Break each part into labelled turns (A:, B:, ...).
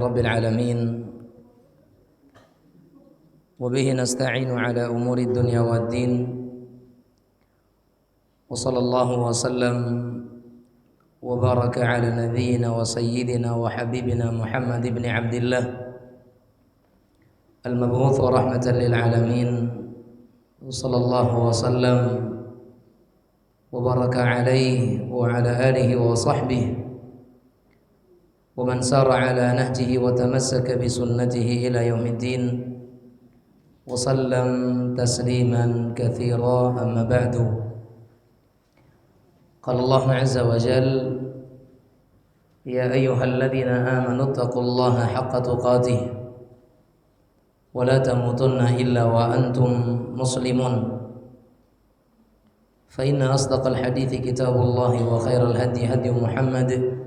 A: رب العالمين وبه نستعين على أمور الدنيا والدين وصلى الله وسلم وبارك على نبينا وسيدنا وحبيبنا محمد بن عبد الله المبعوث رحمة للعالمين صلى الله وسلم وبارك عليه وعلى آله وصحبه ومن سار على نهجه وتمسك بسنته إلى يوم الدين وسلم تسليما كثيرا. أما بعد، قال الله عز وجل: يا أيها الذين آمنوا اتقوا الله حق تقاته ولا تموتن إلا وأنتم مسلمون، فإن أصدق الحديث كتاب الله وخير الهدي هدي محمد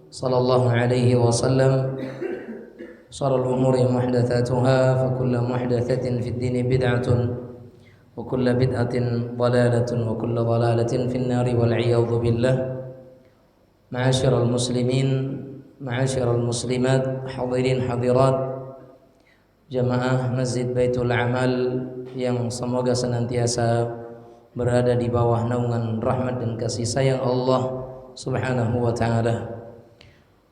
A: صلى الله عليه وسلم، شر الأمور محدثاتها فكل محدثة في الدين بدعة وكل بدعة ضلالة وكل ضلالة في النار والعياذ بالله. معاشر المسلمين معاشر المسلمات hadirin hadirat jamaah Masjid Baitul Amal yang semoga senantiasa berada di bawah naungan rahmat dan kasih sayang Allah Subhanahu wa taala.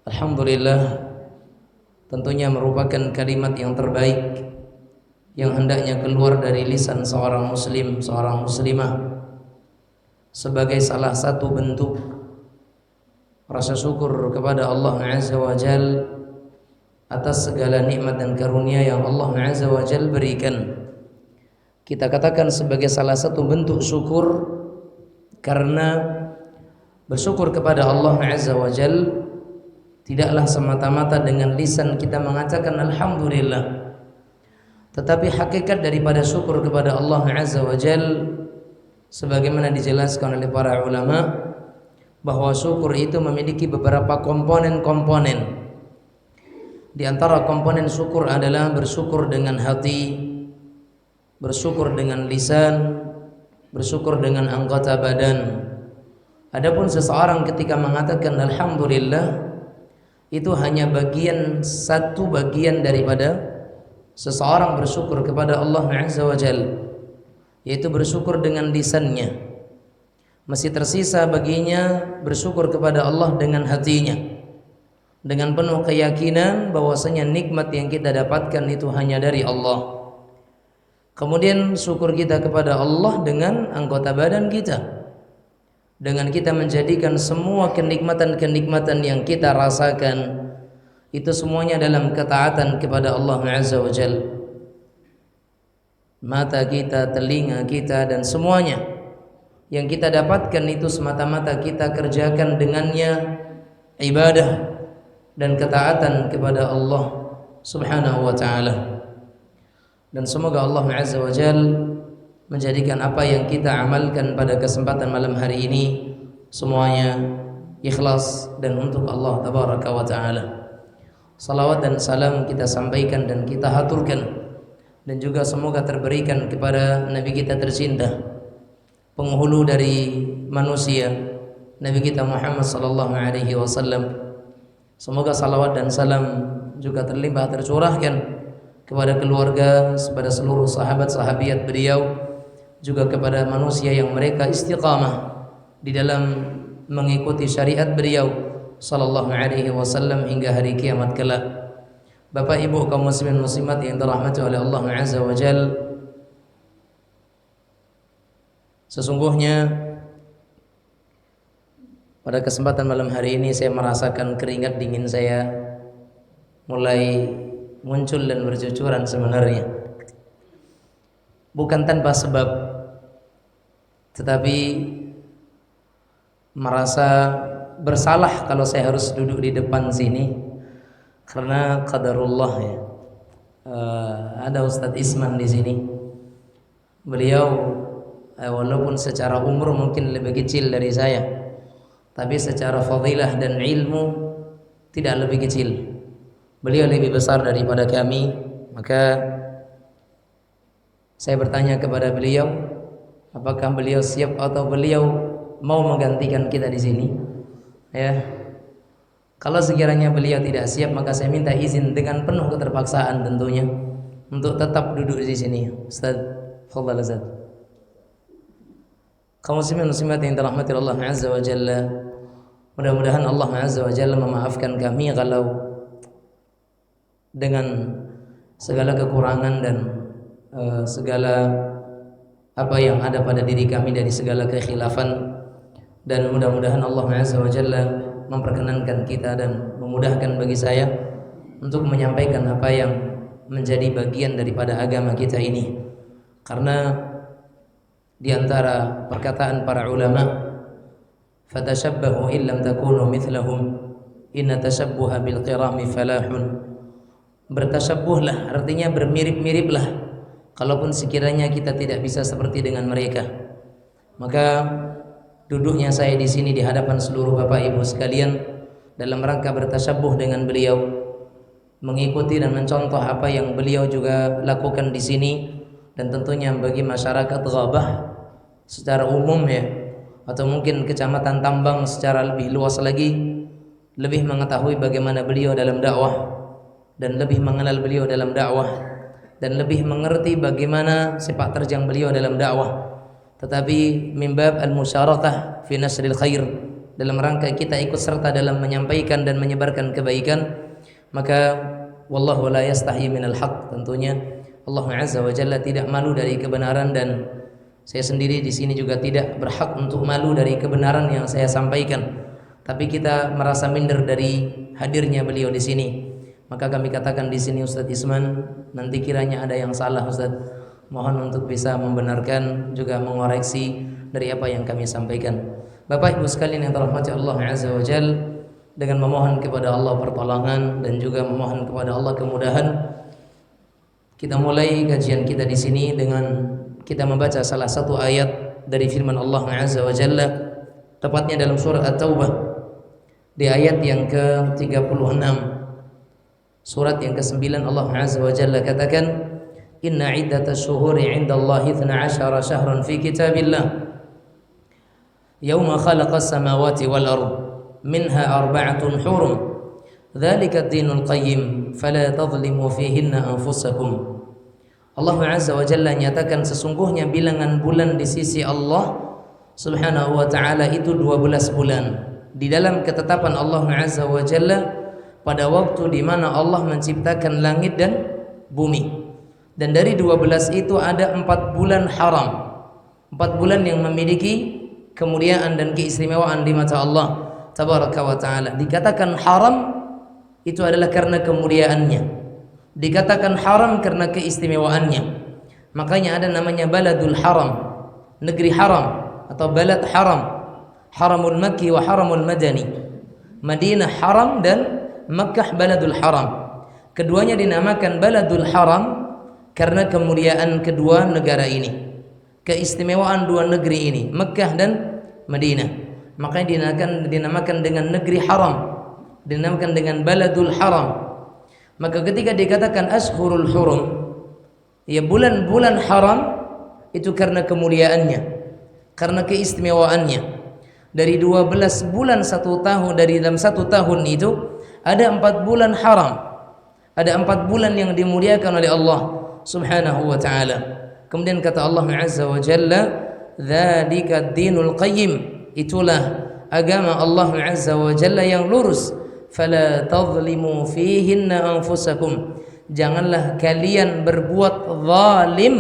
A: Alhamdulillah, tentunya merupakan kalimat yang terbaik yang hendaknya keluar dari lisan seorang muslim, seorang muslimah, sebagai salah satu bentuk rasa syukur kepada Allah Azza wa Jal atas segala nikmat dan karunia yang Allah Azza wa Jal berikan. Kita katakan sebagai salah satu bentuk syukur karena bersyukur kepada Allah Azza wa Jal tidaklah semata-mata dengan lisan kita mengatakan alhamdulillah, tetapi hakikat daripada syukur kepada Allah Azza wa Jal sebagaimana dijelaskan oleh para ulama bahwa syukur itu memiliki beberapa komponen-komponen. Di antara komponen syukur adalah bersyukur dengan hati, bersyukur dengan lisan, bersyukur dengan anggota badan. Adapun seseorang ketika mengatakan alhamdulillah, itu hanya satu bagian daripada seseorang bersyukur kepada Allah Azza wa Jal, yaitu bersyukur dengan lisannya. Masih tersisa baginya bersyukur kepada Allah dengan hatinya, dengan penuh keyakinan bahwasanya nikmat yang kita dapatkan itu hanya dari Allah. Kemudian syukur kita kepada Allah dengan anggota badan kita, dengan kita menjadikan semua kenikmatan-kenikmatan yang kita rasakan itu semuanya dalam ketaatan kepada Allah Azza wa Jal. Mata kita, telinga kita, dan semuanya yang kita dapatkan itu semata-mata kita kerjakan dengannya ibadah dan ketaatan kepada Allah Subhanahu wa ta'ala. Dan semoga Allah Azza wa Jal menjadikan apa yang kita amalkan pada kesempatan malam hari ini semuanya ikhlas dan untuk Allah Tabaraka wa Ta'ala. Salawat dan salam kita sampaikan dan kita haturkan, dan juga semoga terberikan kepada Nabi kita tercinta, penghulu dari manusia, Nabi kita Muhammad sallallahu alaihi wasallam. Semoga salawat dan salam juga terlimpah tercurahkan kepada keluarga, kepada seluruh sahabat-sahabiat beliau, juga kepada manusia yang mereka istiqamah di dalam mengikuti syariat beliau sallallahu alaihi wasallam hingga hari kiamat kelak. Bapak Ibu kaum muslimin muslimat yang dirahmati oleh Allah Azza wa Jal, sesungguhnya pada kesempatan malam hari ini saya merasakan keringat dingin saya mulai muncul dan bercucuran sebenarnya, bukan tanpa sebab, tetapi merasa bersalah kalau saya harus duduk di depan sini karena qadarullah ya. Ada Ustadz Isman di sini. Beliau walaupun secara umur mungkin lebih kecil dari saya, tapi secara fadilah dan ilmu tidak lebih kecil. Beliau lebih besar daripada kami. Maka saya bertanya kepada beliau, apakah beliau siap atau beliau mau menggantikan kita di sini? Ya, Kalau sekiranya beliau tidak siap, maka saya minta izin dengan penuh keterpaksaan tentunya untuk tetap duduk di sini. Ustaz, fadhal Ustaz. Kaum muslimin muslimat yang dirahmati Allah Azza wa Jalla, mudah-mudahan Allah Azza wa Jalla memaafkan kami kalau dengan segala kekurangan dan segala apa yang ada pada diri kami dari segala kekhilafan, dan mudah-mudahan Allah Azza wa Jalla memperkenankan kita dan memudahkan bagi saya untuk menyampaikan apa yang menjadi bagian daripada agama kita ini. Karena di antara perkataan para ulama, fatashabbahu in lam takunu mithlahum inna tashabbuha bil qirami falahun. Bertashabbuhlah, artinya bermirip-miriplah, kalaupun sekiranya kita tidak bisa seperti dengan mereka. Maka duduknya saya di sini di hadapan seluruh Bapak Ibu sekalian dalam rangka bertashabbuh dengan beliau, mengikuti dan mencontoh apa yang beliau juga lakukan di sini, dan tentunya bagi masyarakat Ghabah secara umum ya, atau mungkin Kecamatan Tambang secara lebih luas lagi, lebih mengetahui bagaimana beliau dalam dakwah dan lebih mengenal beliau dalam dakwah dan lebih mengerti bagaimana sepak terjang beliau dalam dakwah. Tetapi mimbab al-musyarakah fi nasril khair, dalam rangka kita ikut serta dalam menyampaikan dan menyebarkan kebaikan, maka wallahu la yastahi minal haq, tentunya Allah Azza wa Jalla tidak malu dari kebenaran, dan saya sendiri di sini juga tidak berhak untuk malu dari kebenaran yang saya sampaikan. Tapi kita merasa minder dari hadirnya beliau di sini. Maka kami katakan di sini, Ustadz Isman, nanti kiranya ada yang salah Ustadz, mohon untuk bisa membenarkan juga mengoreksi dari apa yang kami sampaikan. Bapak Ibu sekalian yang dirahmati Allah Azza wa Jalla, dengan memohon kepada Allah pertolongan dan juga memohon kepada Allah kemudahan, kita mulai kajian kita di sini dengan kita membaca salah satu ayat dari firman Allah Azza wa Jalla, tepatnya dalam surah At-Taubah di ayat yang ke-36. Surat yang ke-9 Allah Azza wa Jalla katakan, inna iddatash syuhuri 'indallahi 12 syahran fi kitabillah yauma khalaqas samawati wal ard minha arba'atun hurum dzalika ad-dinul qayyim fala tadhlimu fihinna anfusakum. Allah Azza wa Jalla nyatakan sesungguhnya bilangan bulan di sisi Allah Subhanahu wa taala itu 12 bulan di dalam ketetapan Allah Azza wa Jalla pada waktu di mana Allah menciptakan langit dan bumi. Dan dari 12 itu ada 4 bulan haram, 4 bulan yang memiliki kemuliaan dan keistimewaan di mata Allah Tabaraka wa Ta'ala. Dikatakan haram itu adalah karena kemuliaannya, dikatakan haram karena keistimewaannya. Makanya ada namanya baladul haram, negeri haram atau balad haram, haramul makki wa haramul madani. Madinah haram dan Makkah baladul haram. Keduanya dinamakan baladul haram karena kemuliaan kedua negara ini, keistimewaan dua negeri ini, Makkah dan Madinah. Makanya dinamakan dengan negeri haram, dinamakan dengan baladul haram. Maka ketika dikatakan ashhurul hurum, ya bulan-bulan haram, itu karena kemuliaannya, karena keistimewaannya. Dari 12 bulan satu tahun, dari dalam satu tahun itu ada 4 bulan haram, ada 4 bulan yang dimuliakan oleh Allah Subhanahu wa ta'ala. Kemudian kata Allah Azza wa Jalla, dzalika ad-dinul qayyim, itulah agama Allah Azza wa Jalla yang lurus. Fala tadhlimu fihinna anfusakum, janganlah kalian berbuat zalim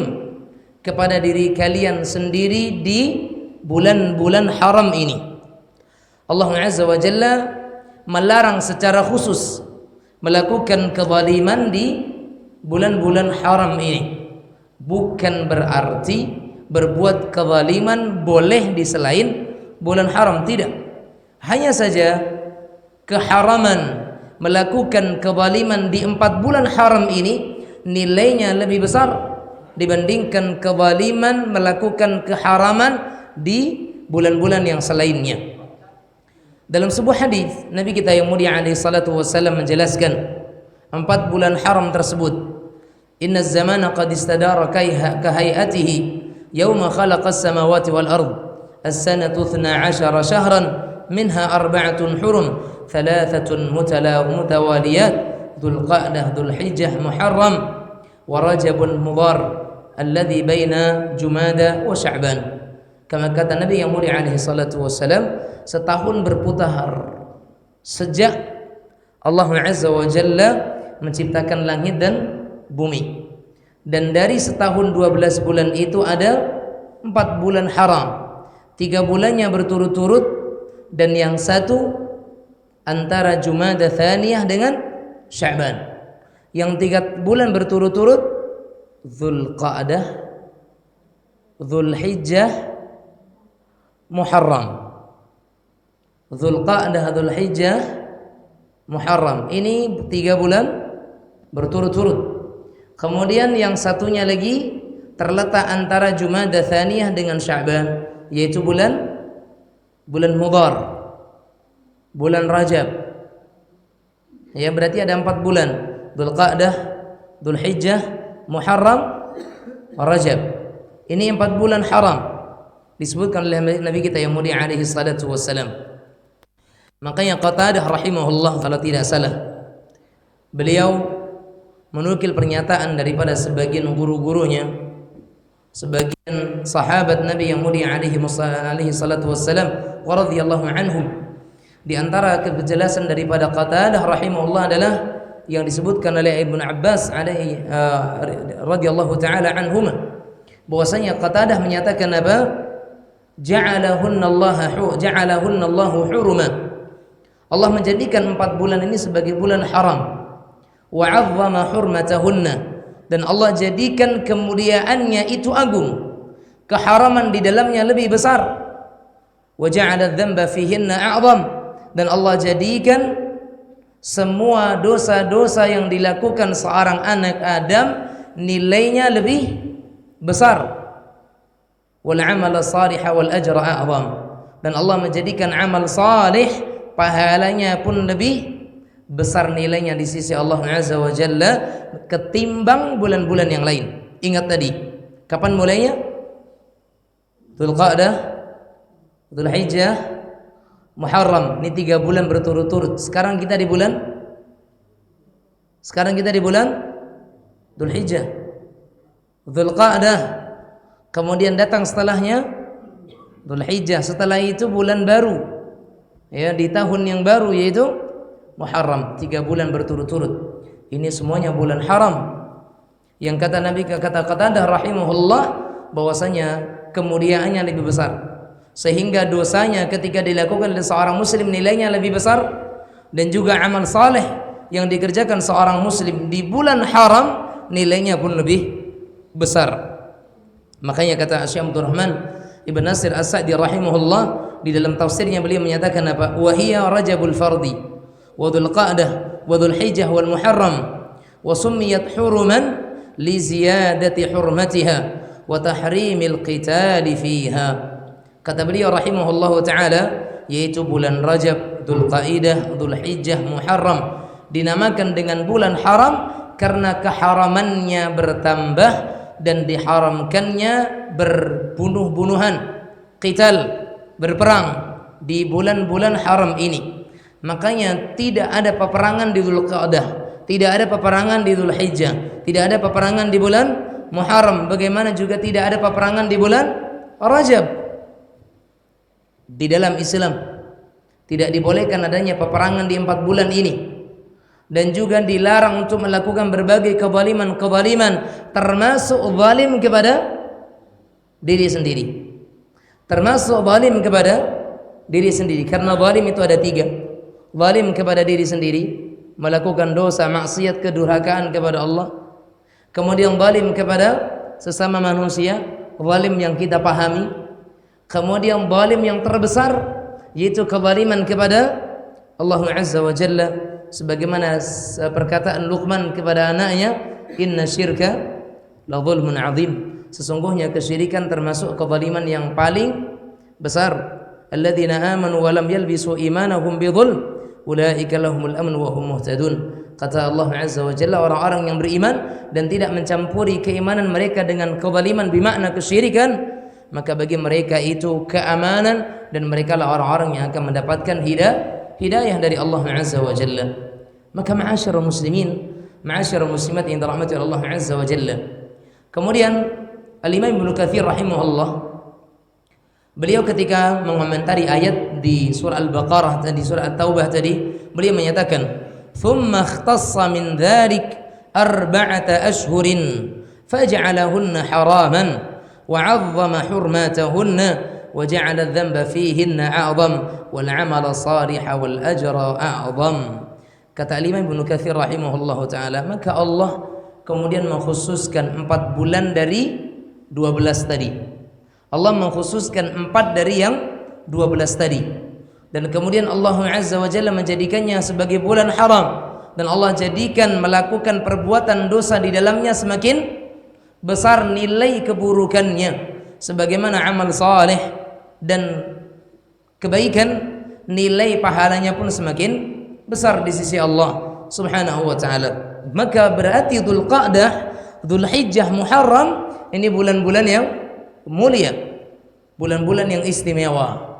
A: kepada diri kalian sendiri di bulan-bulan haram ini. Allah Azza wa Jalla melarang secara khusus melakukan kezaliman di bulan-bulan haram ini. Bukan berarti berbuat kezaliman boleh di selain bulan haram, tidak. Hanya saja keharaman melakukan kezaliman di 4 bulan haram ini nilainya lebih besar dibandingkan kezaliman melakukan keharaman di bulan-bulan yang selainnya. Dalam sebuah hadis Nabi kita yang mulia alaihi salatu wasallam menjelaskan 4 bulan haram tersebut. Inna az-zamana qad istadara kahayatihi yawma khalaqas samawati wal ard as-sanatu 12 syahran minha arba'atun hurum, thalathatun mutawaliyat, Dzulqa'dah, Dzulhijjah, Muharram, wa Rajabun Mudhar alladzi baina Jumada wa Sya'ban. Kama kata Nabi yang mulia alaihi salatu wassalam, setahun berputar sejak Allah Azza wa Jalla menciptakan langit dan bumi. Dan dari setahun 12 bulan itu ada 4 bulan haram, 3 bulannya berturut-turut, dan yang satu antara Jumada Thaniyah dengan Sya'ban. Yang 3 bulan berturut-turut Dzulqa'dah, Dzulhijjah, Muharram. Dzulqa'dah, Dzulhijjah, Muharram. Ini 3 bulan berturut-turut. Kemudian yang satunya lagi terletak antara Jumada Thaniyah dengan Sya'ban, yaitu bulan Mudhar, bulan Rajab. Ya, berarti ada 4 bulan. Dzulqa'dah, Dzulhijjah, Muharram, Rajab. Ini 4 bulan haram disebutkan oleh Nabi kita yang mulia alaihi salatu wassalam. Makanya Qatadah rahimahullah, kalau tidak salah, beliau menukil pernyataan daripada sebagian guru-gurunya, sebagian sahabat Nabi yang mulia alaihi salatu wassalam wa radhiyallahu anhum. Di antara kejelasan daripada Qatadah rahimahullah adalah yang disebutkan oleh Ibnu Abbas alaihi radhiyallahu taala anhuma, bahwasanya Qatadah menyatakan apa? Ja'alahunna Allahu huruma. Allah menjadikan 4 bulan ini sebagai bulan haram. Wa 'azzama hurmatahunna, dan Allah jadikan kemuliaannya itu agung, keharaman di dalamnya lebih besar. Wa ja'ala dzamba fihinna a'zam, dan Allah jadikan semua dosa-dosa yang dilakukan seorang anak Adam nilainya lebih besar. Wal 'amala salihah wal ajra a'zam, dan Allah menjadikan amal salih pahalanya pun lebih besar nilainya di sisi Allah Azza wa Jalla ketimbang bulan-bulan yang lain. Ingat tadi, kapan mulainya? Dzulqa'dah, Dzulhijjah, Muharram. Ini 3 bulan berturut-turut. Sekarang kita di bulan Dzulhijjah. Dzulqa'dah, kemudian datang setelahnya Dzulhijjah. Setelah itu bulan baru, ya, di tahun yang baru, yaitu Muharram. 3 bulan berturut-turut. Ini semuanya bulan haram. Yang kata Nabi, kata Qatadah rahimahullah, bahwasanya kemuliaannya lebih besar, sehingga dosanya ketika dilakukan oleh seorang muslim nilainya lebih besar, dan juga amal saleh yang dikerjakan seorang muslim di bulan haram nilainya pun lebih besar. Makanya kata Syekh Abdul Rahman Ibn Nasir As-Sa'di rahimahullah, di dalam tafsirnya beliau menyatakan apa? Wa hiya Rajabul Fardi wa Dzulqa'dah wa Dzulhijjah wal Muharram, wa summiyat huruman li ziyadati hurmatiha wa tahrimil qitali fiha. Kata beliau rahimahullah taala, yaitu bulan Rajab, Dzulqa'dah, Dzulhijjah, Muharram dinamakan dengan bulan haram karena keharamannya bertambah dan diharamkannya berbunuh-bunuhan, qital, berperang di bulan-bulan haram ini. Makanya tidak ada peperangan di Dzulqa'dah, tidak ada peperangan di Dzulhijjah, tidak ada peperangan di bulan Muharram, bagaimana juga tidak ada peperangan di bulan Rajab. Di dalam Islam tidak dibolehkan adanya peperangan di 4 bulan ini, dan juga dilarang untuk melakukan berbagai kezaliman, termasuk zalim kepada diri sendiri. Termasuk zalim kepada diri sendiri, karena zalim itu ada 3. Zalim kepada diri sendiri, melakukan dosa, maksiat, kedurhakaan kepada Allah. Kemudian zalim kepada sesama manusia, zalim yang kita pahami. Kemudian zalim yang terbesar, yaitu kezaliman kepada Allah Azza wa Jalla, sebagaimana perkataan Luqman kepada anaknya, inna syirka la zulmun azim, sesungguhnya kesyirikan termasuk kezaliman yang paling besar. Alladzina amanu wa lam yalbisu imanahum bidzulm ulaika lahumul amn wa hum muhtadun. Kata Allah Azza wa Jalla, orang-orang yang beriman dan tidak mencampuri keimanan mereka dengan kezaliman, bermakna kesyirikan, maka bagi mereka itu keamanan dan mereka lah orang-orang yang akan mendapatkan hidayah dari Allah Azza wa Jalla. Maka ma'asyiral muslimin, ma'asyiral muslimat yang dirahmati Allah Azza wa Jalla. Kemudian Al-Imam Ibnu Katsir rahimahullah, beliau ketika mengomentari ayat di surah Al-Baqarah tadi, surah At-Taubah tadi, beliau menyatakan, "Tsumma ikhtassa min dzalik arba'ata ashhurin faj'alahunna haraman wa 'azzama hurmatahunna wa ja'ala adh-dhanba fihinna a'zam wal 'amala salihah wal ajra a'zam." Kata Imam Ibnu Katsir rahimahullahu taala, maka Allah kemudian mengkhususkan 4 bulan dari 12 tadi. Allah mengkhususkan 4 dari yang 12 tadi. Dan kemudian Allah Azza wa Jalla menjadikannya sebagai bulan haram, dan Allah jadikan melakukan perbuatan dosa di dalamnya semakin besar nilai keburukannya, sebagaimana amal saleh dan kebaikan nilai pahalanya pun semakin besar di sisi Allah Subhanahu wa taala. Maka berarti Dzulqa'dah, Dzulhijjah, Muharram ini bulan-bulan yang mulia, bulan-bulan yang istimewa.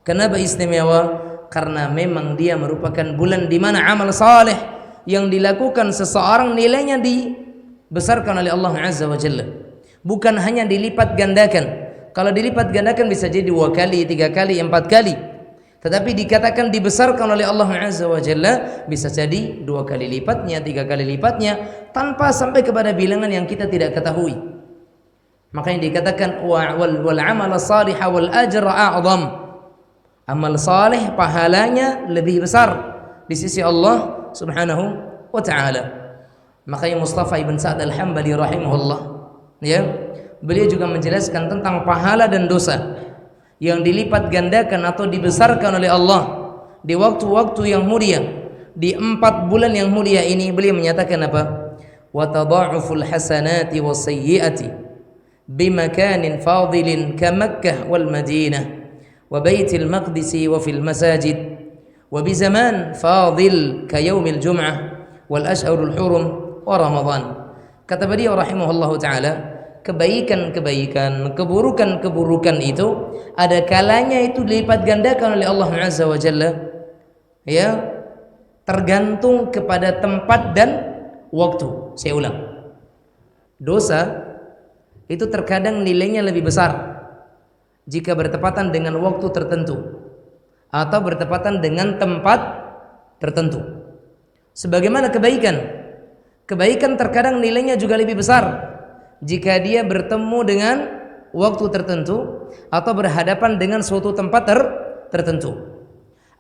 A: Kenapa istimewa? Karena memang dia merupakan bulan di mana amal saleh yang dilakukan seseorang nilainya dibesarkan oleh Allah Azza wa Jalla. Bukan hanya dilipat gandakan. Kalau dilipat gandakan bisa jadi 2 kali, 3 kali, 4 kali. Tetapi dikatakan dibesarkan oleh Allah Azza wa Jalla, bisa jadi 2 kali lipatnya, 3 kali lipatnya, tanpa sampai kepada bilangan yang kita tidak ketahui. Makanya dikatakan wal amal salih wal ajra a'zam. Amal saleh pahalanya lebih besar di sisi Allah Subhanahu wa taala. Makanya Mustafa ibn Sa'd al-Hambali rahimahullah, ya, beliau juga menjelaskan tentang pahala dan dosa yang dilipat gandakan atau dibesarkan oleh Allah di waktu-waktu yang mulia, di 4 bulan yang mulia ini. Beliau menyatakan apa? Wa tadha'uful hasanati was sayyiati bimakanin fadilin ka Makkah wal Madinah wa Baitul Maqdis wa fil masajid wa bi zaman fadil ka yaumil jum'ah wal ashhurul hurum wa Ramadan. Kata beliau rahimahullahu taala, kebaikan-kebaikan, keburukan-keburukan itu ada kalanya itu dilipat gandakan oleh Allah Azza wa Jalla, ya, tergantung kepada tempat dan waktu. Saya ulang, dosa itu terkadang nilainya lebih besar jika bertepatan dengan waktu tertentu atau bertepatan dengan tempat tertentu. Sebagaimana kebaikan terkadang nilainya juga lebih besar jika dia bertemu dengan waktu tertentu atau berhadapan dengan suatu tempat tertentu.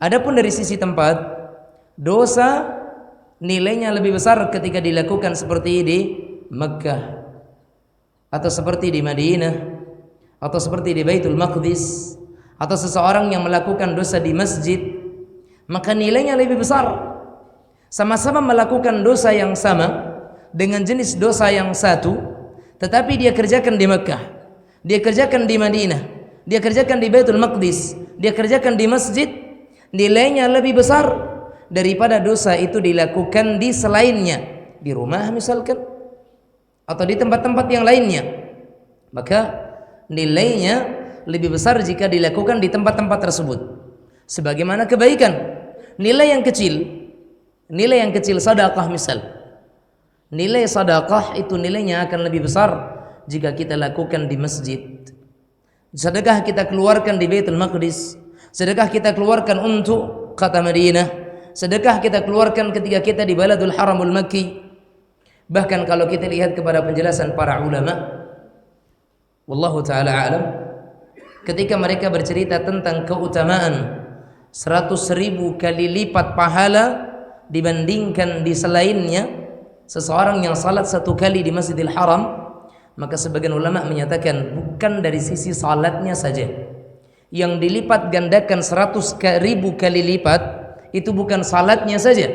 A: Adapun dari sisi tempat, dosa nilainya lebih besar ketika dilakukan seperti di Makkah, atau seperti di Madinah, atau seperti di Baitul Maqdis, atau seseorang yang melakukan dosa di masjid, maka nilainya lebih besar. Sama-sama melakukan dosa yang sama dengan jenis dosa yang satu, tetapi dia kerjakan di Makkah, dia kerjakan di Madinah, dia kerjakan di Baitul Maqdis, dia kerjakan di masjid, nilainya lebih besar daripada dosa itu dilakukan di selainnya, di rumah misalkan, atau di tempat-tempat yang lainnya. Maka nilainya lebih besar jika dilakukan di tempat-tempat tersebut. Sebagaimana kebaikan, nilai yang kecil sedekah misal, nilai sedekah itu nilainya akan lebih besar jika kita lakukan di masjid. Sedekah kita keluarkan di Baitul Maqdis, sedekah kita keluarkan untuk kota Madinah, sedekah kita keluarkan ketika kita di Baladul Haramul Makki. Bahkan kalau kita lihat kepada penjelasan para ulama, wallahu taala alam, ketika mereka bercerita tentang keutamaan 100.000 kali lipat pahala dibandingkan di selainnya, seseorang yang salat 1 kali di Masjidil Haram, maka sebagian ulama menyatakan bukan dari sisi salatnya saja yang dilipat gandakan 100.000 kali lipat, itu bukan salatnya saja,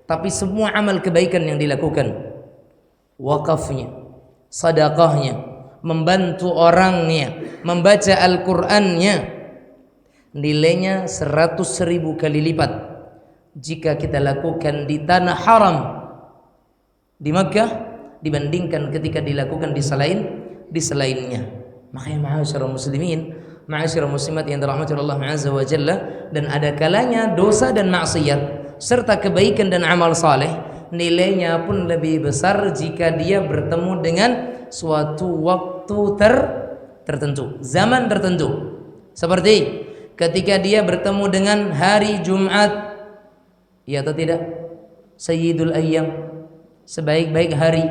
A: tapi semua amal kebaikan yang dilakukan, wakafnya, sedekahnya, membantu orangnya, membaca Al-Qur'annya, nilainya 100.000 kali lipat jika kita lakukan di tanah haram di Makkah dibandingkan ketika dilakukan di selainnya. Makanya ma'asyiral muslimin, ma'asyiral muslimat yang dirahmati Allah Azza wa Jalla, dan ada kalanya dosa dan maksiat serta kebaikan dan amal saleh nilainya pun lebih besar jika dia bertemu dengan suatu waktu tertentu, zaman tertentu. Seperti ketika dia bertemu dengan hari Jumat, ya atau tidak? Sayyidul ayyam, sebaik-baik hari.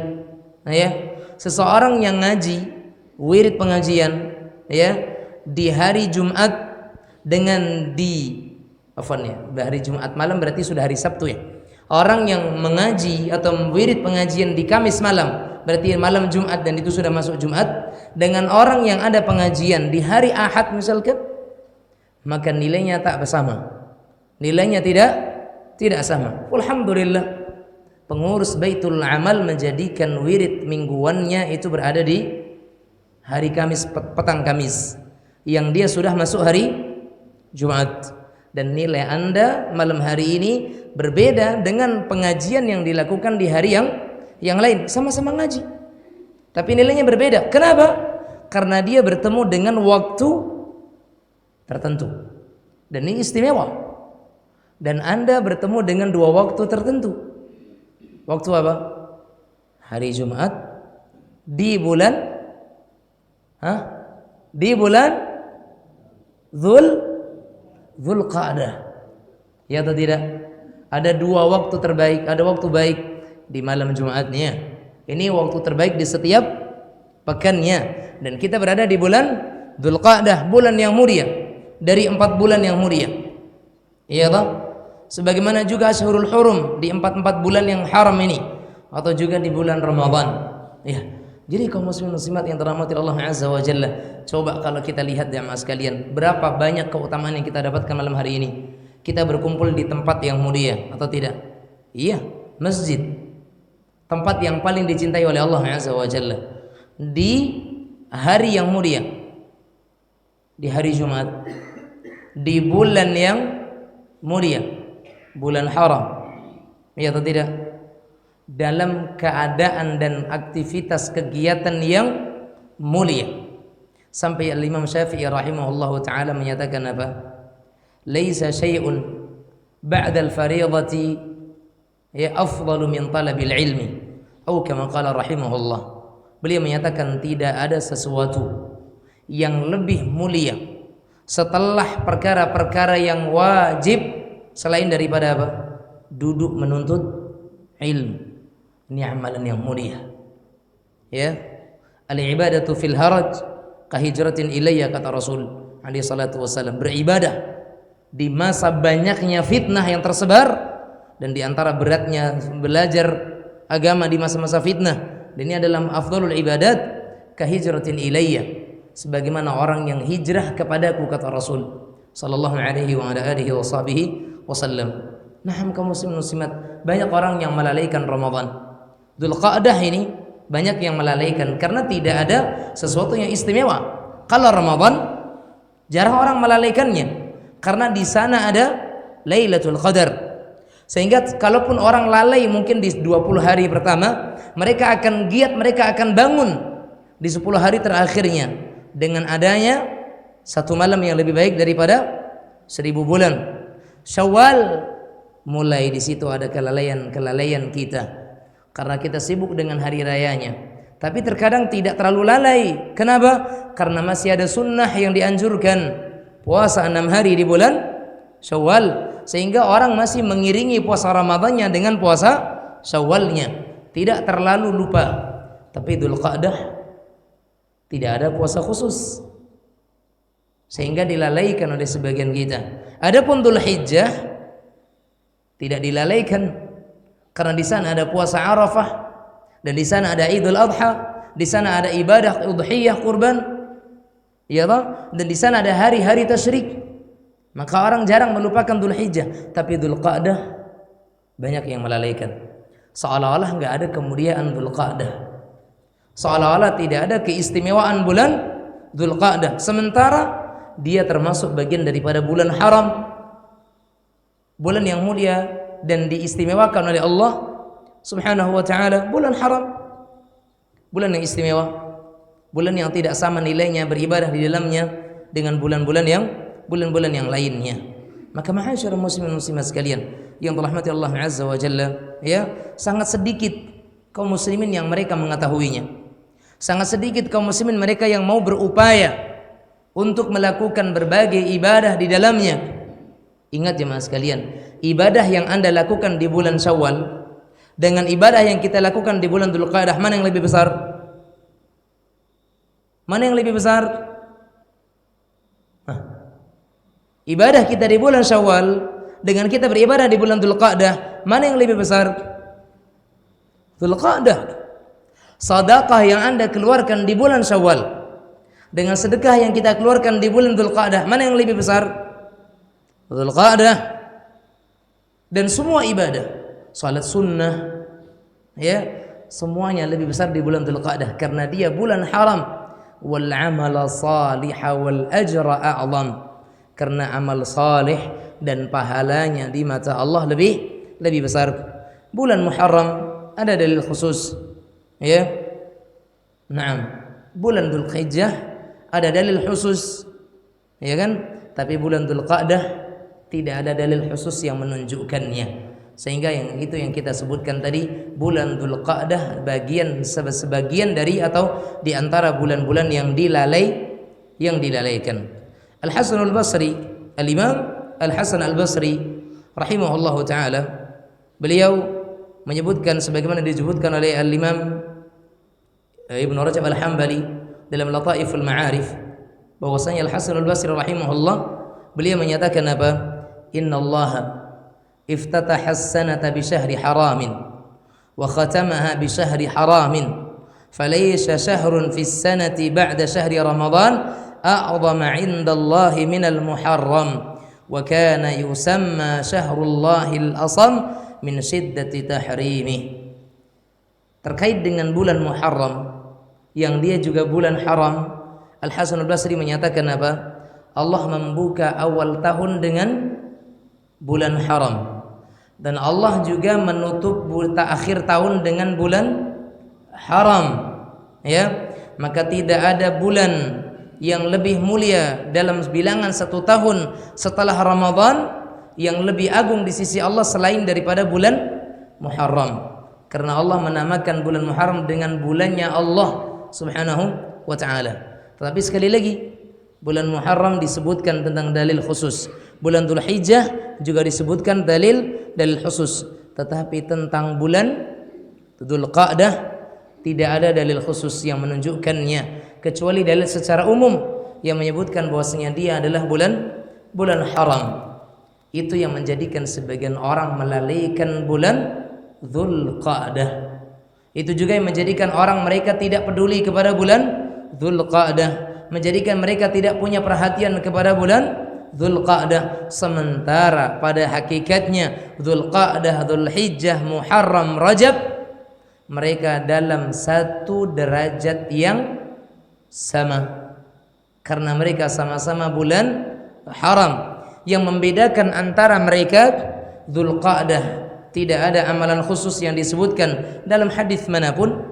A: Nah, ya, seseorang yang ngaji wirid pengajian, ya, di hari Jumat dengan di hari Jumat malam berarti sudah hari Sabtu, ya. Orang yang mengaji atau wirid pengajian di Kamis malam berarti malam Jumat dan itu sudah masuk Jumat, dengan orang yang ada pengajian di hari Ahad misalkan, maka nilainya tak bersama. Nilainya tidak sama. Alhamdulillah, pengurus Baitul Amal menjadikan wirid mingguannya itu berada di hari Kamis, petang Kamis, yang dia sudah masuk hari Jumat. Dan nilai Anda malam hari ini berbeda dengan pengajian yang dilakukan di hari yang lain. Sama-sama ngaji, tapi nilainya berbeda. Kenapa? Karena dia bertemu dengan waktu tertentu, dan ini istimewa. Dan Anda bertemu dengan dua waktu tertentu. Waktu apa? Hari Jumat di bulan Dzulqa'dah. Ya atau tidak? Ada dua waktu terbaik, ada waktu baik di malam Jumatnya. Ini waktu terbaik di setiap pekannya. Dan kita berada di bulan Dzulqa'dah, bulan yang mulia dari 4 bulan yang mulia. Iya toh? Sebagaimana juga Ashhurul Hurum di 4 bulan yang haram ini, atau juga di bulan Ramadan. Ya. Jadi kaum muslimin muslimat yang dirahmati Allah Azza wa Jalla, coba kalau kita lihat jamaah sekalian, berapa banyak keutamaan yang kita dapatkan malam hari ini. Kita berkumpul di tempat yang mulia atau tidak? Iya, masjid. Tempat yang paling dicintai oleh Allah Azza wa Jalla. Di hari yang mulia, di hari Jumat, di bulan yang mulia, bulan haram, ya atau tidak? Dalam keadaan dan aktivitas kegiatan yang mulia. Sampai Imam Syafi'i rahimahullahu taala menyatakan apa? Laisa syai'un ba'da al-fariidati ya afdalu min talabil ilmi, atau kama qala rahimahullah. Beliau menyatakan tidak ada sesuatu yang lebih mulia setelah perkara-perkara yang wajib selain daripada apa? Duduk menuntut ilmu. Ini amalan yang mulia. Ya. Al-ibadatu fil haraj kahijratin ilayya, kata Rasul alaihi salatu wasallam. Beribadah di masa banyaknya fitnah yang tersebar, dan di antara beratnya belajar agama di masa-masa fitnah. Dan ini adalah afdhalul ibadat kahijratin ilayya, sebagaimana orang yang hijrah kepadaku, kata Rasul sallallahu alaihi wa ala alihi wasallam. Nah, kaum muslimin muslimat, banyak orang yang melalaikan Ramadan. Dzulqa'dah ini banyak yang melalaikan karena tidak ada sesuatu yang istimewa. Kalau Ramadan jarang orang melalaikannya karena di sana ada Lailatul Qadar. Sehingga kalaupun orang lalai mungkin di 20 hari pertama, mereka akan giat, mereka akan bangun di 10 hari terakhirnya dengan adanya satu malam yang lebih baik daripada 1000 bulan. Syawal, mulai di situ ada kelalaian kita karena kita sibuk dengan hari rayanya. Tapi terkadang tidak terlalu lalai. Kenapa? Karena masih ada sunnah yang dianjurkan, puasa 6 hari di bulan Syawal, sehingga orang masih mengiringi puasa Ramadannya dengan puasa Syawalnya, tidak terlalu lupa. Tapi Dzulqa'dah tidak ada puasa khusus, sehingga dilalaikan oleh sebagian kita. Adapun Dzulhijjah tidak dilalaikan karena di sana ada puasa Arafah, dan di sana ada Idul Adha, di sana ada ibadah udhiyah kurban, ya toh? Dan di sana ada hari-hari tasyrik. Maka orang jarang melupakan Dzulhijjah, tapi Dzulqa'dah banyak yang melalaikan. Seolah-olah enggak ada kemuliaan Dzulqa'dah. Seolah-olah tidak ada keistimewaan bulan Dzulqa'dah, sementara dia termasuk bagian daripada bulan haram, bulan yang mulia dan diistimewakan oleh Allah Subhanahu wa taala. Bulan haram, bulan yang istimewa. bulan yang tidak sama nilainya beribadah di dalamnya dengan bulan-bulan yang lainnya. Maka ma'asyiral muslimin muslimat sekalian yang dirahmati Allah Azza wa Jalla, ya, sangat sedikit kaum muslimin yang mereka mengetahuinya. Sangat sedikit kaum muslimin mereka yang mau berupaya untuk melakukan berbagai ibadah di dalamnya. Ingat jemaah sekalian, ibadah yang Anda lakukan di bulan Syawal dengan ibadah yang kita lakukan di bulan Dzulqa'dah, mana yang lebih besar? Mana yang lebih besar? Ibadah kita di bulan Syawal dengan kita beribadah di bulan Dzulqa'dah, mana yang lebih besar? Dzulqa'dah. Sedekah yang Anda keluarkan di bulan Syawal dengan sedekah yang kita keluarkan di bulan Dzulqa'dah, mana yang lebih besar? Dzulqa'dah. Dan semua ibadah, salat sunnah, ya, semuanya lebih besar di bulan Dzulqa'dah karena dia bulan haram. Wal amala salihah wal ajra a'zam, karena amal salih dan pahalanya di mata Allah lebih besar. Bulan Muharram ada dalil khusus, ya. Naam. Bulan Dzulhijjah ada dalil khusus, ya kan? Tapi bulan Dzulqa'dah tidak ada dalil khusus yang menunjukkannya. Sehingga yang kita sebutkan tadi, bulan Dzulqa'dah sebagian dari atau di antara bulan-bulan yang dilalaikan. Al-Hasan al-Basri, Al-Imam Al-Hasan al-Basri rahimahullahu taala, beliau menyebutkan sebagaimana disebutkan oleh Al-Imam Ibnu Rajab Al-Hambali dalam Lataiful Ma'arif, bahwasanya Al-Hasan al-Basri rahimahullah, beliau menyatakan apa? Innallaha iftataha as-sanata bi syahri haramin wa khatamaha bi syahri haramin falaysa syahrun fi as-sanati ba'da syahri Ramadan a'zama 'indallahi minal Muharram wa kana yusamma syahrullahil asam min shiddati tahrimih. Terkait dengan bulan Muharram yang dia juga bulan haram, Al-Hasan al-Basri menyatakan apa? Allah membuka awal tahun dengan bulan haram, dan Allah juga menutup akhir tahun dengan bulan haram, ya. Maka tidak ada bulan yang lebih mulia dalam bilangan satu tahun setelah Ramadan yang lebih agung di sisi Allah selain daripada bulan Muharram, karena Allah menamakan bulan Muharram dengan bulannya Allah Subhanahu wa ta'ala. Tetapi sekali lagi, bulan Muharram disebutkan tentang dalil khusus, bulan Dzulhijjah juga disebutkan dalil khusus, tetapi tentang bulan Dzulqa'dah tidak ada dalil khusus yang menunjukkannya, kecuali dalil secara umum yang menyebutkan bahwasanya dia adalah bulan haram. Itu yang menjadikan sebagian orang melalaikan bulan Dzulqa'dah. Itu juga yang menjadikan orang mereka tidak peduli kepada bulan Dzulqa'dah, menjadikan mereka tidak punya perhatian kepada bulan Dzulqa'dah, sementara pada hakikatnya Dzulqa'dah, Dzulhijjah, Muharram, Rajab, mereka dalam satu derajat yang sama karena mereka sama-sama bulan haram. Yang membedakan antara mereka, Dzulqa'dah tidak ada amalan khusus yang disebutkan dalam hadis manapun.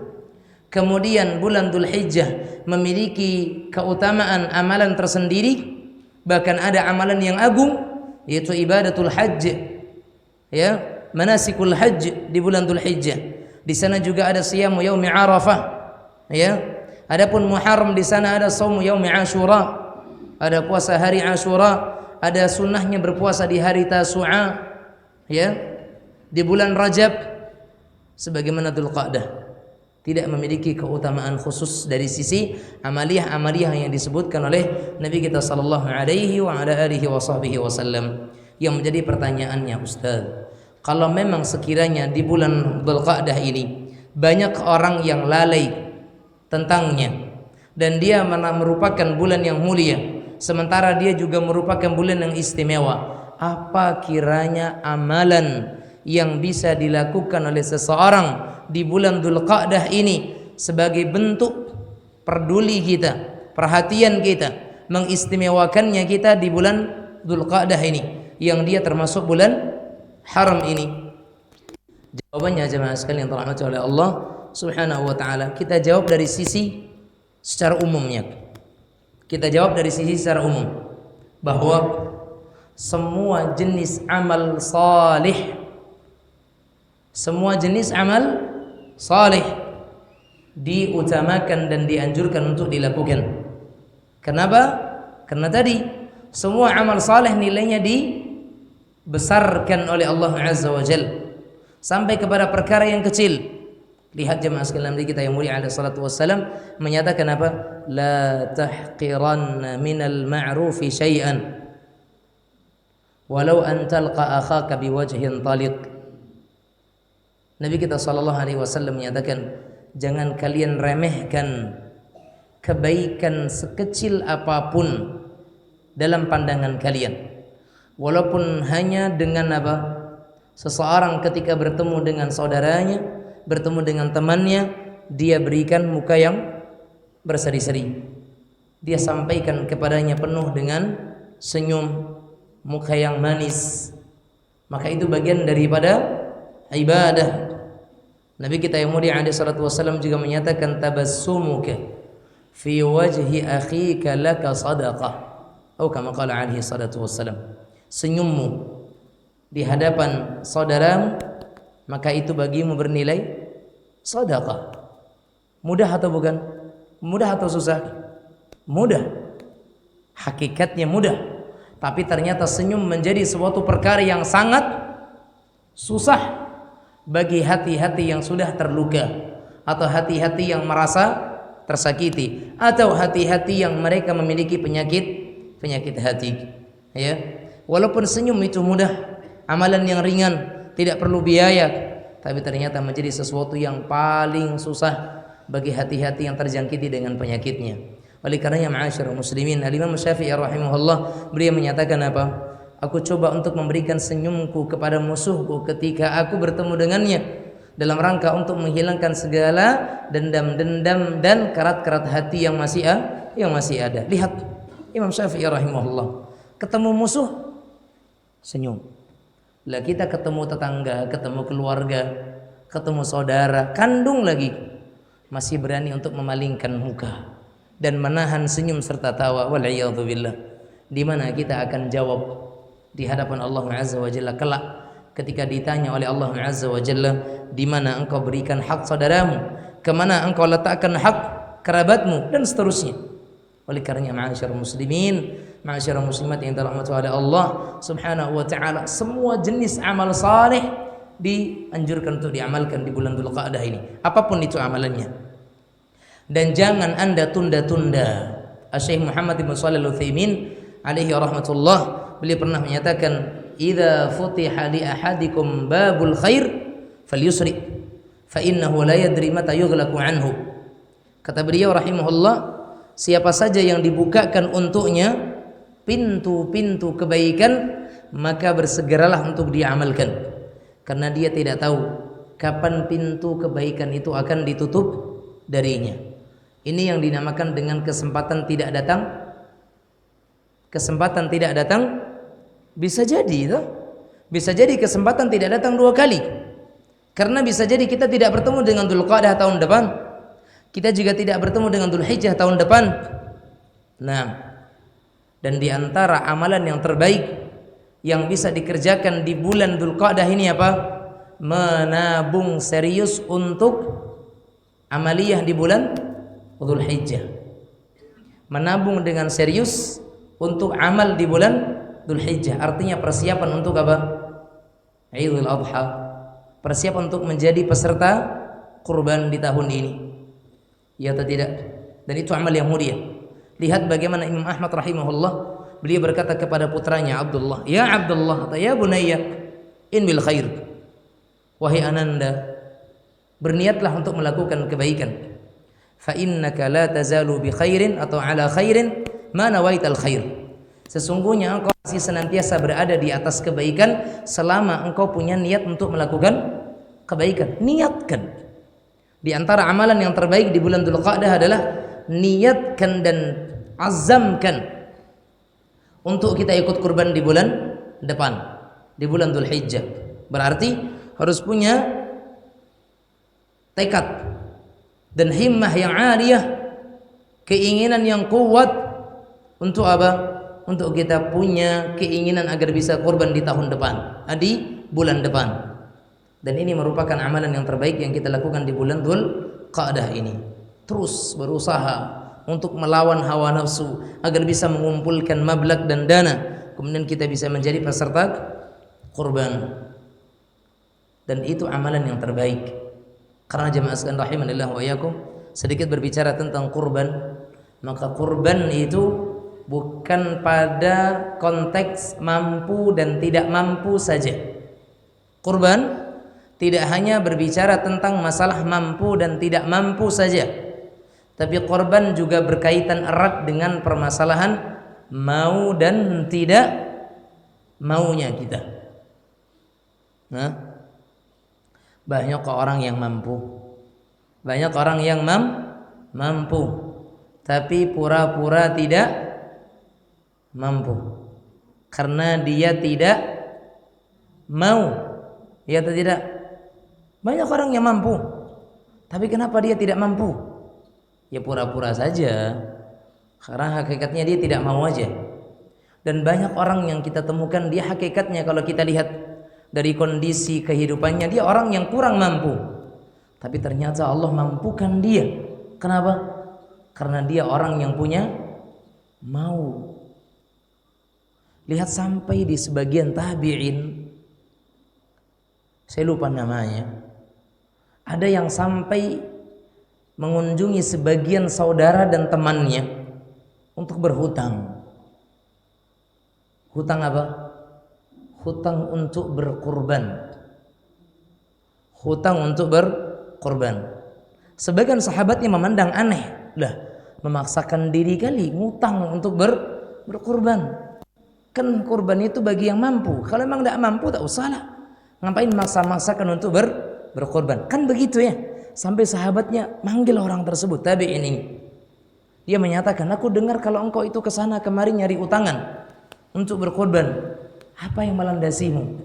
A: Kemudian bulan Dzulhijjah memiliki keutamaan amalan tersendiri, bahkan ada amalan yang agung yaitu ibadatul hajj, ya, manasikul hajj di bulan Dzulhijjah. Di sana juga ada siyamu yaumi Arafah, ya. Adapun Muharram di sana ada saumu yaumi Asyura, ada puasa hari Asyura, ada sunnahnya berpuasa di hari Tasu'a, ya. Di bulan Rajab sebagaimana Dzulqa'dah tidak memiliki keutamaan khusus dari sisi amaliyah yang disebutkan oleh Nabi kita sallallahu alaihi wa ala alihi wasallam. Yang menjadi pertanyaannya, Ustaz, kalau memang sekiranya di bulan Dzulqa'dah ini banyak orang yang lalai tentangnya dan dia merupakan bulan yang mulia, sementara dia juga merupakan bulan yang istimewa, apa kiranya amalan yang bisa dilakukan oleh seseorang di bulan Dzulqa'dah ini sebagai bentuk peduli kita, perhatian kita, mengistimewakannya kita di bulan Dzulqa'dah ini yang dia termasuk bulan haram ini? Jawabannya jemaah sekalian yang dirahmati oleh Allah Subhanahu wa taala, kita jawab dari sisi secara umumnya. Kita jawab dari sisi secara umum bahwa semua jenis amal salih, semua jenis amal salih diutamakan dan dianjurkan untuk dilakukan. Kenapa? Karena tadi semua amal salih nilainya dibesarkan oleh Allah Azza wa Jalla sampai kepada perkara yang kecil. Lihat jemaah sekalian Nabi kita yang mulia alaihi salatu wassalam menyatakan apa? La tahqiranna minal ma'rufi syai'an walau an talqa akhaka biwajhin taliq. Nabi kita sallallahu alaihi wasallam menyatakan, jangan kalian remehkan kebaikan sekecil apapun dalam pandangan kalian, walaupun hanya dengan apa? Seseorang ketika bertemu dengan saudaranya, bertemu dengan temannya, dia berikan muka yang berseri-seri, dia sampaikan kepadanya penuh dengan senyum, muka yang manis, maka itu bagian daripada ibadah. Nabi kita yang mulia alaihi salatu wasallam juga menyatakan, tabassumuka fi wajhi akhika laka sadaqah, atau kama qala alaihi salatu wassalam, senyummu di hadapan saudaramu maka itu bagimu bernilai sedekah. Mudah atau bukan? Mudah atau susah? Mudah. Hakikatnya mudah. Tapi ternyata senyum menjadi suatu perkara yang sangat susah bagi hati-hati yang sudah terluka, atau hati-hati yang merasa tersakiti, atau hati-hati yang mereka memiliki penyakit hati. Ya. Walaupun senyum itu mudah, amalan yang ringan, tidak perlu biaya, tapi ternyata menjadi sesuatu yang paling susah bagi hati-hati yang terjangkiti dengan penyakitnya. Oleh karenanya ma'asyiral muslimin, Al-Imam Syafi'i rahimahullah, beliau menyatakan apa? Aku coba untuk memberikan senyumku kepada musuhku ketika aku bertemu dengannya, dalam rangka untuk menghilangkan segala dendam-dendam dan kerat-kerat hati yang masih ada. Lihat Imam Syafi'i rahimahullah, ketemu musuh senyum. Lah kita ketemu tetangga, ketemu keluarga, ketemu saudara, kandung lagi, masih berani untuk memalingkan muka dan menahan senyum serta tawa. Wal'iyadzubillah. Di mana kita akan jawab di hadapan Allah Azza wa Jalla kelak ketika ditanya oleh Allah Azza wa Jalla, di mana engkau berikan hak saudaramu, kemana engkau letakkan hak kerabatmu, dan seterusnya. Oleh karenanya ma'asyiral muslimin, ma'asyiral muslimat yang dirahmati oleh Allah Subhanahu wa taala, semua jenis amal saleh dianjurkan untuk diamalkan di bulan Dzulqa'dah ini, apapun itu amalannya. Dan jangan Anda tunda-tunda. Syekh Muhammad bin Shalih Al-Utsaimin alaihi rahmatullah, beliau pernah menyatakan, idza futiha li ahadikum babul khair falyusri fa innahu la yadri mata yughlaqu anhu. Kata beliau rahimahullah, siapa saja yang dibukakan untuknya pintu-pintu kebaikan, maka bersegeralah untuk diamalkan, karena dia tidak tahu kapan pintu kebaikan itu akan ditutup darinya. Ini yang dinamakan dengan kesempatan tidak datang. Kesempatan tidak datang bisa jadi, bisa jadi kesempatan tidak datang dua kali, karena bisa jadi kita tidak bertemu dengan Dzulqa'dah tahun depan, kita juga tidak bertemu dengan Dzulhijjah tahun depan. Nah, dan di antara amalan yang terbaik yang bisa dikerjakan di bulan Dzulqa'dah ini apa? Menabung serius untuk amaliyah di bulan Dzulhijjah. Menabung dengan serius untuk amal di bulan Dzulhijjah, artinya persiapan untuk apa? Idul Adha, persiapan untuk menjadi peserta kurban di tahun ini. Ya atau tidak? Dan itu amal yang mulia. Lihat bagaimana Imam Ahmad rahimahullah, beliau berkata kepada putranya Abdullah, ya Abdullah, ya bunayya, in bil khair, wahai ananda, berniatlah untuk melakukan kebaikan. Fa innaka la tazalu bi khairin atau ala khairin ma nawaital khair. Sesungguhnya engkau masih senantiasa berada di atas kebaikan selama engkau punya niat untuk melakukan kebaikan. Niatkan. Di antara amalan yang terbaik di bulan Dzulqa'dah adalah niatkan dan azamkan untuk kita ikut kurban di bulan depan, di bulan Dzulhijjah. Berarti harus punya tekad dan himmah yang aliyah Keinginan yang kuat untuk apa? Untuk kita punya keinginan agar bisa kurban di tahun depan, di bulan depan. Dan ini merupakan amalan yang terbaik yang kita lakukan di bulan Dzul Qa'dah ini. Terus berusaha untuk melawan hawa nafsu agar bisa mengumpulkan mablagh dan dana, kemudian kita bisa menjadi peserta kurban. Dan itu amalan yang terbaik. Karena jemaah sekalian rahimanillah wa iyyakum, sedikit berbicara tentang kurban, maka kurban itu bukan pada konteks mampu dan tidak mampu saja. Kurban tidak hanya berbicara tentang masalah mampu dan tidak mampu saja, tapi kurban juga berkaitan erat dengan permasalahan mau dan tidak maunya kita. Nah, banyak orang yang mampu, banyak orang yang mampu, tapi pura-pura tidak mampu karena dia tidak mau, ya atau tidak? Banyak orang yang mampu, tapi kenapa dia tidak mampu? Ya pura-pura saja, karena hakikatnya dia tidak mau aja. Dan banyak orang yang kita temukan dia hakikatnya kalau kita lihat dari kondisi kehidupannya, dia orang yang kurang mampu, tapi ternyata Allah mampukan dia. Kenapa? Karena dia orang yang punya mau. Lihat sampai di sebagian tabi'in, saya lupa namanya, ada yang sampai mengunjungi sebagian saudara dan temannya untuk berhutang. Hutang apa? Hutang untuk berkurban. Hutang untuk berkurban. Sebagian sahabatnya memandang aneh, lah memaksakan diri kali ngutang untuk berkurban. Kan kurban itu bagi yang mampu. Kalau memang tidak mampu tak usahlah. Ngapain maksa-maksakan untuk berkurban? Kan begitu ya. Sampai sahabatnya manggil orang tersebut, tabi'in ini. Dia menyatakan, aku dengar kalau engkau itu kesana kemari nyari utangan untuk berkurban. Apa yang melandasimu?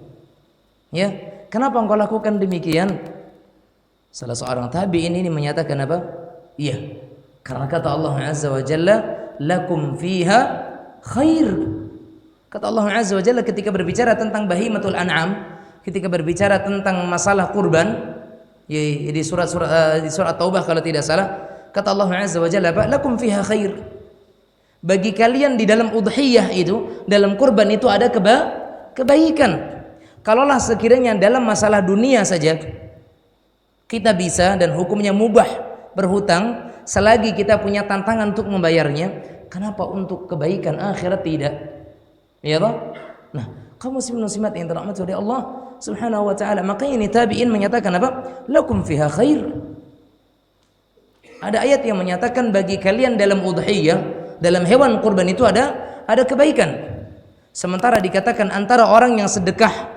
A: Ya, kenapa engkau lakukan demikian? Salah seorang tabi'in ini menyatakan apa? Iya, karena kata Allah Azza wa Jalla, lakum fiha khair. Kata Allah Azza wa Jalla ketika berbicara tentang bahimatul an'am, ketika berbicara tentang masalah kurban, di surat Taubah kalau tidak salah, kata Allah Azza wa Jalla, lakum fiha khair. Bagi kalian di dalam udhiyah itu, dalam kurban itu ada kebaikan. Kalaulah sekiranya dalam masalah dunia saja kita bisa dan hukumnya mubah berhutang selagi kita punya tantangan untuk membayarnya, kenapa untuk kebaikan akhirat tidak? Ya toh? Nah, kaum muslimin muslimat yang dirahmati oleh Allah Subhanahu wa taala, makanya ini tabi'in menyatakan apa? Lakum fiha khair. Ada ayat yang menyatakan bagi kalian dalam udhiyah, dalam hewan kurban itu ada kebaikan. Sementara dikatakan antara orang yang sedekah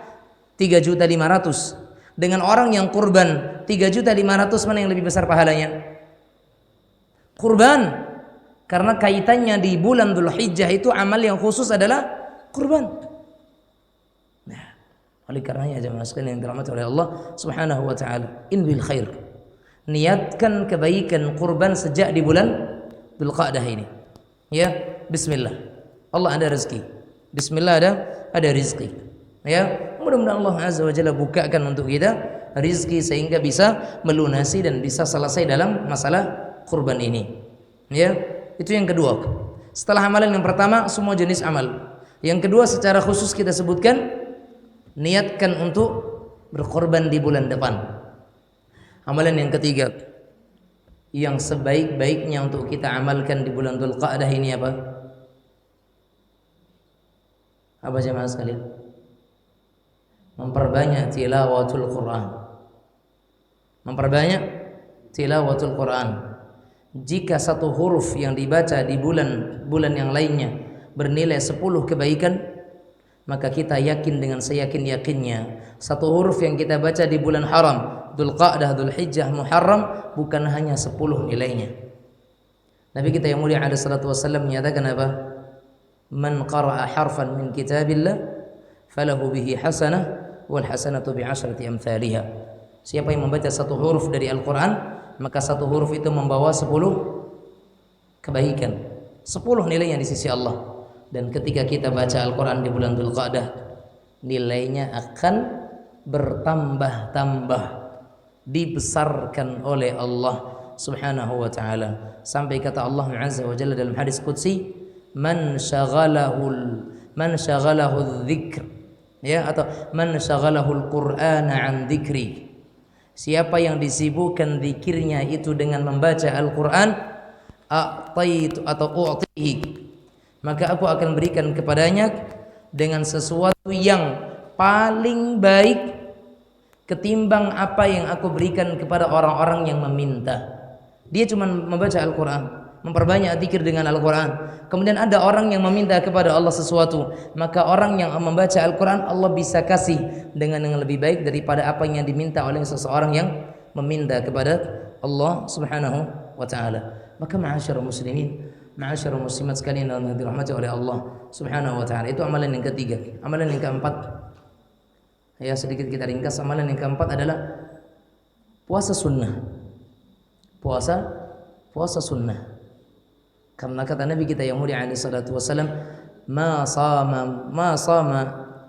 A: 3.500.000 dengan orang yang kurban 3.500.000, mana yang lebih besar pahalanya? Kurban. Karena kaitannya di bulan Dzulhijjah itu amal yang khusus adalah kurban. Nah, oleh karenanya jemaah sekalian yang dirahmati oleh Allah Subhanahu wa taala, inwil khair. Niatkan kebaikan kurban sejak di bulan Dzulqa'dah ini. Ya, bismillah. Allah ada rezeki. Bismillah ada rezeki. Ya, mudah-mudahan Allah Azza wa Jalla bukakan untuk kita rezeki sehingga bisa melunasi dan bisa selesai dalam masalah kurban ini. Ya, itu yang kedua. Setelah amalan yang pertama, semua jenis amal. Yang kedua secara khusus kita sebutkan, niatkan untuk berkorban di bulan depan. Amalan yang ketiga yang sebaik-baiknya untuk kita amalkan di bulan Dzulqa'dah ini apa? Apa jemaah sekalian? Memperbanyak tilawatul Quran. Memperbanyak tilawatul Quran. Jika satu huruf yang dibaca di bulan yang lainnya bernilai 10 kebaikan, maka kita yakin dengan seyakin-yakinnya satu huruf yang kita baca di bulan haram, Dzulqa'dah, Dzulhijjah, Muharram, bukan hanya 10 nilainya. Nabi kita yang mulia alaihi salatu wasallam menyatakan apa? Man qara'a harfan min kitabillah falahu bihi hasanah wal hasanatu bi 'ashrati amsalihha. Siapa yang membaca satu huruf dari Al-Qur'an, maka satu huruf itu membawa 10 kebaikan, 10 nilainya di sisi Allah. Dan ketika kita baca Al-Quran di bulan Dzulqa'dah, nilainya akan bertambah-tambah, dibesarkan oleh Allah Subhanahu wa ta'ala. Sampai kata Allah Azza wa Jalla dalam hadis qudsi, man syaghalahu dzikr, ya, atau man syaghalahu al-Qur'ana an dzikri. Siapa yang disibukkan zikirnya itu dengan membaca Al-Quran, a'taitu atau u'tihi, maka aku akan berikan kepadanya dengan sesuatu yang paling baik ketimbang apa yang aku berikan kepada orang-orang yang meminta. Dia cuma membaca Al-Quran, memperbanyak zikir dengan Al-Quran. Kemudian ada orang yang meminta kepada Allah sesuatu, maka orang yang membaca Al-Quran Allah bisa kasih dengan yang lebih baik daripada apa yang diminta oleh seseorang yang meminta kepada Allah Subhanahu wa ta'ala. Maka ma'asyarul muslimin, ma'asyarul muslimat sekalian yang dirahmati oleh Allah Subhanahu wa ta'ala, itu amalan yang ketiga. Amalan yang keempat, ya sedikit kita ringkas. Amalan yang keempat adalah puasa sunnah. Puasa sunnah. Karena kata Nabi kita yang mulia alaihi salatu wasallam, ma sama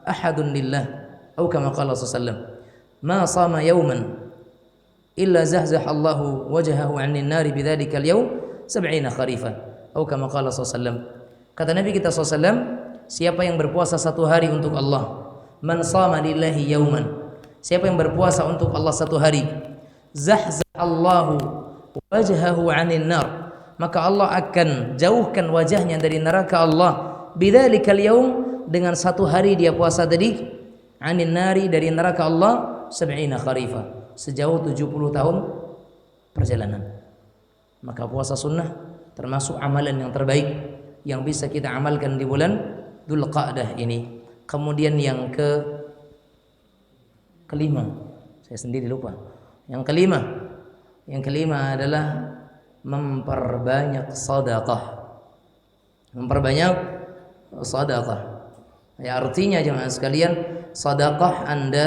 A: ahadun lillah, atau kama qala sallallahu, ma sama yawman illa zahzah Allahu wajhahu 'anil nari bidzalika al-yawm 70 kharifan, atau kama qala sallallahu. Kata Nabi kita sallallahu, siapa yang berpuasa satu hari untuk Allah, man sama lillahi yawman, siapa yang berpuasa untuk Allah satu hari, zahzah Allahu wajhahu 'anil nar, maka Allah akan jauhkan wajahnya dari neraka Allah, bidzalikal yaum, dengan satu hari dia puasa tadi, 'anil nari, dari neraka Allah, 70 kharifa, sejauh 70 tahun perjalanan. Maka puasa sunnah termasuk amalan yang terbaik yang bisa kita amalkan di bulan Dzulqa'dah ini. Kemudian yang kelima, saya sendiri lupa. Yang kelima adalah memperbanyak sedekah. Ya, artinya jemaah sekalian, sedekah Anda,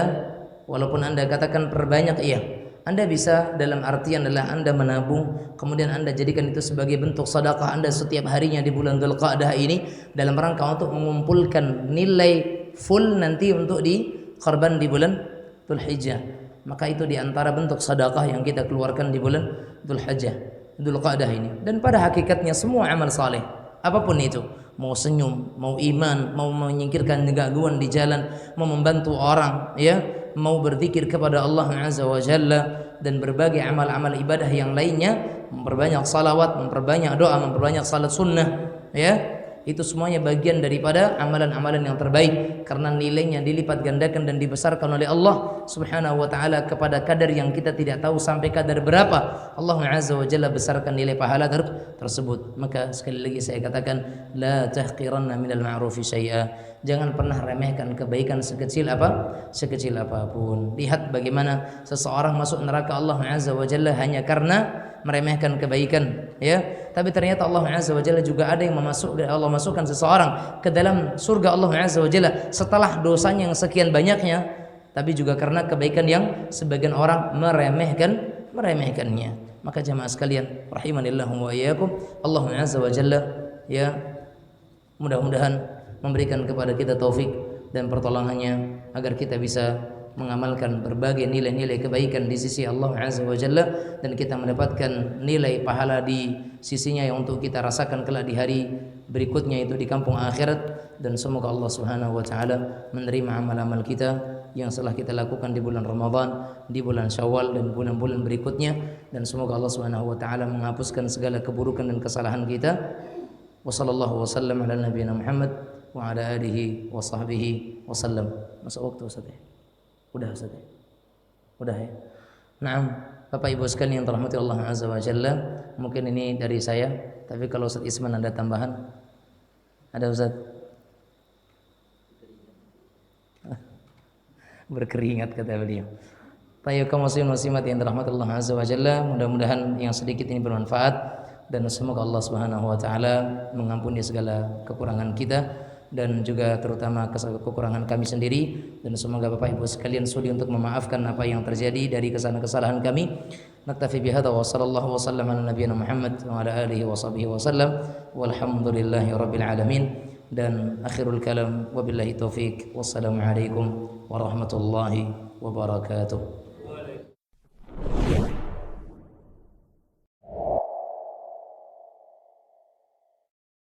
A: walaupun Anda katakan perbanyak, iya, Anda bisa dalam artian adalah Anda menabung, kemudian Anda jadikan itu sebagai bentuk sedekah Anda setiap harinya di bulan Dzulqa'dah ini, dalam rangka untuk mengumpulkan nilai full nanti untuk dikorban di bulan Dzulhijjah. Maka itu diantara bentuk sedekah yang kita keluarkan di bulan Dzulqa'dah ini. Dan pada hakikatnya semua amal saleh, apapun itu, mau senyum, mau iman, mau menyingkirkan gangguan di jalan, mau membantu orang, ya, mau berzikir kepada Allah Azza wa Jalla, dan berbagai amal-amal ibadah yang lainnya, memperbanyak salawat, memperbanyak doa, memperbanyak salat sunnah, ya, itu semuanya bagian daripada amalan-amalan yang terbaik, karena nilainya dilipat gandakan dan dibesarkan oleh Allah Subhanahu wa ta'ala kepada kadar yang kita tidak tahu sampai kadar berapa Allah Azza wa Jalla besarkan nilai pahala tersebut. Maka sekali lagi saya katakan, la tahqiranna minal ma'rufi syai'a, jangan pernah remehkan kebaikan sekecil apapun. Lihat bagaimana seseorang masuk neraka Allah Azza wa Jalla hanya karena meremehkan kebaikan, ya. Tapi ternyata Allah Azza wa Jalla juga ada yang Allah masukkan seseorang ke dalam surga Allah Azza wa Jalla setelah dosanya yang sekian banyaknya, tapi juga karena kebaikan yang sebagian orang meremehkannya. Maka jamaah sekalian rahimanillahu wa iyyakum, Allah Azza wa Jalla, ya, mudah-mudahan memberikan kepada kita taufik dan pertolongannya agar kita bisa mengamalkan berbagai nilai-nilai kebaikan di sisi Allah Azza wa Jalla, dan kita mendapatkan nilai pahala di sisinya yang untuk kita rasakan kelak di hari berikutnya, itu di kampung akhirat. Dan semoga Allah Subhanahu wa taala menerima amal-amal kita yang telah kita lakukan di bulan Ramadan, di bulan Syawal, dan bulan-bulan berikutnya, dan semoga Allah Subhanahu wa taala menghapuskan segala keburukan dan kesalahan kita. Wassallallahu wasallam ala nabiyina Muhammad wa ala alihi wa sahbihi wasallam. Masa waktu Ustaz ya? Udah Ustaz ya? Udah ya? Naam, Bapak Ibu sekalian yang dirahmati Allah Azza wa Jalla, mungkin ini dari saya, tapi kalau Ustaz Isman ada tambahan? Ada Ustaz? Berkeringat kata beliau. Tayyib kaum muslimin muslimat yang dirahmati Allah Azza wa Jalla, mudah-mudahan yang sedikit ini bermanfaat, dan semoga Allah Subhanahu wa taala mengampuni segala kekurangan kita, dan juga terutama kekurangan kami sendiri, dan semoga Bapak Ibu sekalian sudi untuk memaafkan apa yang terjadi dari kesalahan kami. Naktafi bihadza wa sallallahu wasallam ala nabiyyina Muhammad wa ala alihi wa sahbihi wasallam walhamdulillahi rabbil alamin. Dan akhirul kalam wabillahi taufik, wassalamu alaikum warahmatullahi wabarakatuh.